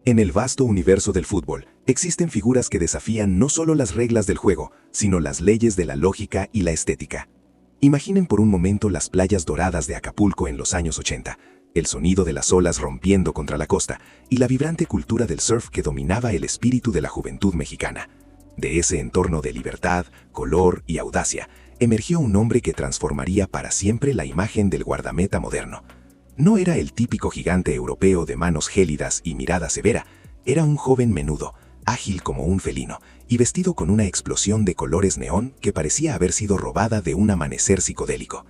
En el vasto universo del fútbol, existen figuras que desafían no solo las reglas del juego, sino las leyes de la lógica y la estética. Imaginen por un momento las playas doradas de Acapulco en los años 80, el sonido de las olas rompiendo contra la costa y la vibrante cultura del surf que dominaba el espíritu de la juventud mexicana. De ese entorno de libertad, color y audacia, emergió un hombre que transformaría para siempre la imagen del guardameta moderno. No era el típico gigante europeo de manos gélidas y mirada severa, era un joven menudo, ágil como un felino, y vestido con una explosión de colores neón que parecía haber sido robada de un amanecer psicodélico.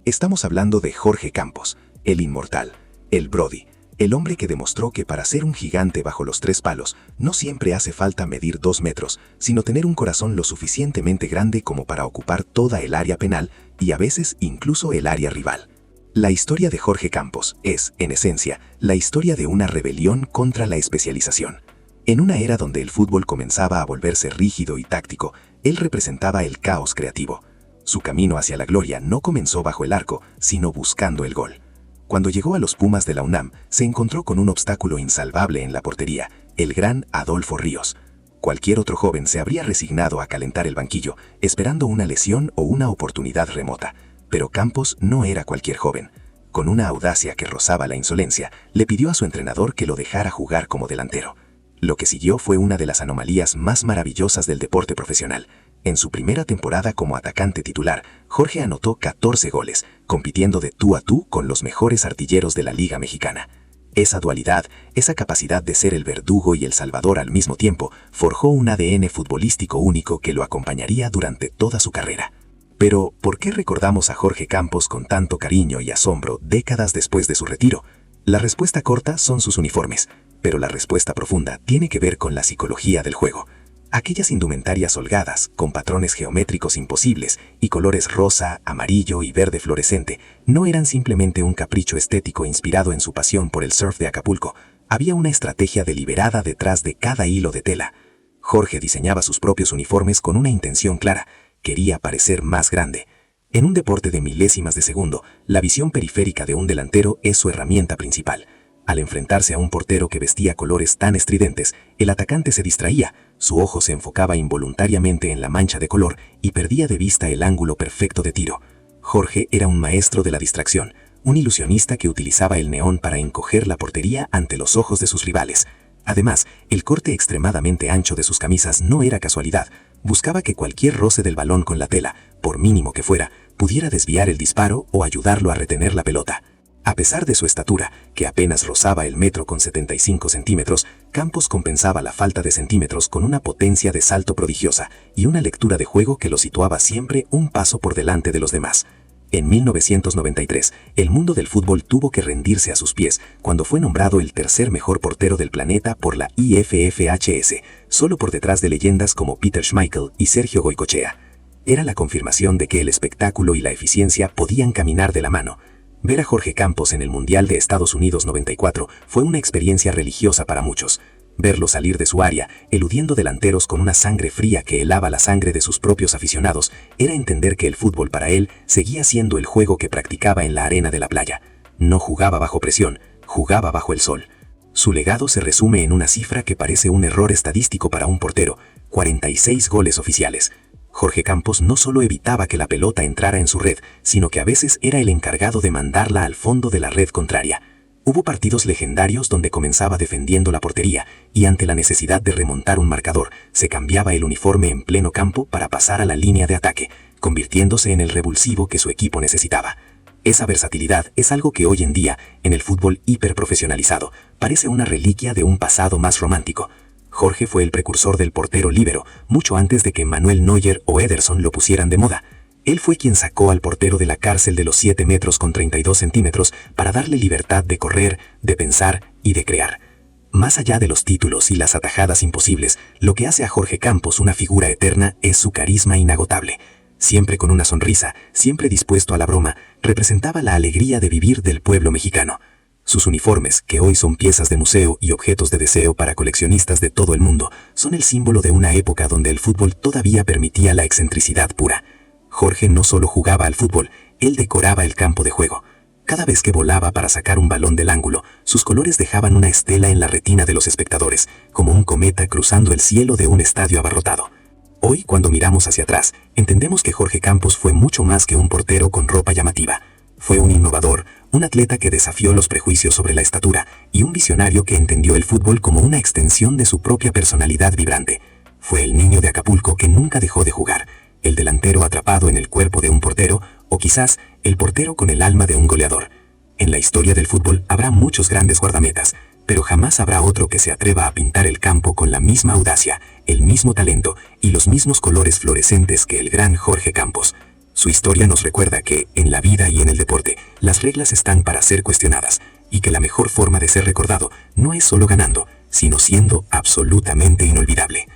Estamos hablando de Jorge Campos, el inmortal, el Brody, el hombre que demostró que para ser un gigante bajo los tres palos no siempre hace falta medir 2 metros, sino tener un corazón lo suficientemente grande como para ocupar toda el área penal y a veces incluso el área rival. La historia de Jorge Campos es, en esencia, la historia de una rebelión contra la especialización. En una era donde el fútbol comenzaba a volverse rígido y táctico, él representaba el caos creativo. Su camino hacia la gloria no comenzó bajo el arco, sino buscando el gol. Cuando llegó a los Pumas de la UNAM, se encontró con un obstáculo insalvable en la portería, el gran Adolfo Ríos. Cualquier otro joven se habría resignado a calentar el banquillo, esperando una lesión o una oportunidad remota. Pero Campos no era cualquier joven. Con una audacia que rozaba la insolencia, le pidió a su entrenador que lo dejara jugar como delantero. Lo que siguió fue una de las anomalías más maravillosas del deporte profesional. En su primera temporada como atacante titular, Jorge anotó 14 goles, compitiendo de tú a tú con los mejores artilleros de la Liga Mexicana. Esa dualidad, esa capacidad de ser el verdugo y el salvador al mismo tiempo, forjó un ADN futbolístico único que lo acompañaría durante toda su carrera. Pero, ¿por qué recordamos a Jorge Campos con tanto cariño y asombro décadas después de su retiro? La respuesta corta son sus uniformes, pero la respuesta profunda tiene que ver con la psicología del juego. Aquellas indumentarias holgadas, con patrones geométricos imposibles y colores rosa, amarillo y verde fluorescente, no eran simplemente un capricho estético inspirado en su pasión por el surf de Acapulco. Había una estrategia deliberada detrás de cada hilo de tela. Jorge diseñaba sus propios uniformes con una intención clara: quería parecer más grande. En un deporte de milésimas de segundo, la visión periférica de un delantero es su herramienta principal. Al enfrentarse a un portero que vestía colores tan estridentes, el atacante se distraía, su ojo se enfocaba involuntariamente en la mancha de color y perdía de vista el ángulo perfecto de tiro. Jorge era un maestro de la distracción, un ilusionista que utilizaba el neón para encoger la portería ante los ojos de sus rivales. Además, el corte extremadamente ancho de sus camisas no era casualidad. Buscaba que cualquier roce del balón con la tela, por mínimo que fuera, pudiera desviar el disparo o ayudarlo a retener la pelota. A pesar de su estatura, que apenas rozaba el 1,75 m, Campos compensaba la falta de centímetros con una potencia de salto prodigiosa y una lectura de juego que lo situaba siempre un paso por delante de los demás. En 1993, el mundo del fútbol tuvo que rendirse a sus pies cuando fue nombrado el tercer mejor portero del planeta por la IFFHS, solo por detrás de leyendas como Peter Schmeichel y Sergio Goycochea. Era la confirmación de que el espectáculo y la eficiencia podían caminar de la mano. Ver a Jorge Campos en el Mundial de Estados Unidos 94 fue una experiencia religiosa para muchos. Verlo salir de su área, eludiendo delanteros con una sangre fría que helaba la sangre de sus propios aficionados, era entender que el fútbol para él seguía siendo el juego que practicaba en la arena de la playa. No jugaba bajo presión, jugaba bajo el sol. Su legado se resume en una cifra que parece un error estadístico para un portero: 46 goles oficiales. Jorge Campos no solo evitaba que la pelota entrara en su red, sino que a veces era el encargado de mandarla al fondo de la red contraria. Hubo partidos legendarios donde comenzaba defendiendo la portería y ante la necesidad de remontar un marcador, se cambiaba el uniforme en pleno campo para pasar a la línea de ataque, convirtiéndose en el revulsivo que su equipo necesitaba. Esa versatilidad es algo que hoy en día, en el fútbol hiperprofesionalizado, parece una reliquia de un pasado más romántico. Jorge fue el precursor del portero líbero, mucho antes de que Manuel Neuer o Ederson lo pusieran de moda. Él fue quien sacó al portero de la cárcel de los 7 metros con 32 centímetros para darle libertad de correr, de pensar y de crear. Más allá de los títulos y las atajadas imposibles, lo que hace a Jorge Campos una figura eterna es su carisma inagotable. Siempre con una sonrisa, siempre dispuesto a la broma, representaba la alegría de vivir del pueblo mexicano. Sus uniformes, que hoy son piezas de museo y objetos de deseo para coleccionistas de todo el mundo, son el símbolo de una época donde el fútbol todavía permitía la excentricidad pura. Jorge no solo jugaba al fútbol, él decoraba el campo de juego. Cada vez que volaba para sacar un balón del ángulo, sus colores dejaban una estela en la retina de los espectadores, como un cometa cruzando el cielo de un estadio abarrotado. Hoy, cuando miramos hacia atrás, entendemos que Jorge Campos fue mucho más que un portero con ropa llamativa. Fue un innovador, un atleta que desafió los prejuicios sobre la estatura y un visionario que entendió el fútbol como una extensión de su propia personalidad vibrante. Fue el niño de Acapulco que nunca dejó de jugar, el delantero atrapado en el cuerpo de un portero, o quizás el portero con el alma de un goleador. En la historia del fútbol habrá muchos grandes guardametas, pero jamás habrá otro que se atreva a pintar el campo con la misma audacia, el mismo talento y los mismos colores fluorescentes que el gran Jorge Campos. Su historia nos recuerda que, en la vida y en el deporte, las reglas están para ser cuestionadas, y que la mejor forma de ser recordado no es solo ganando, sino siendo absolutamente inolvidable.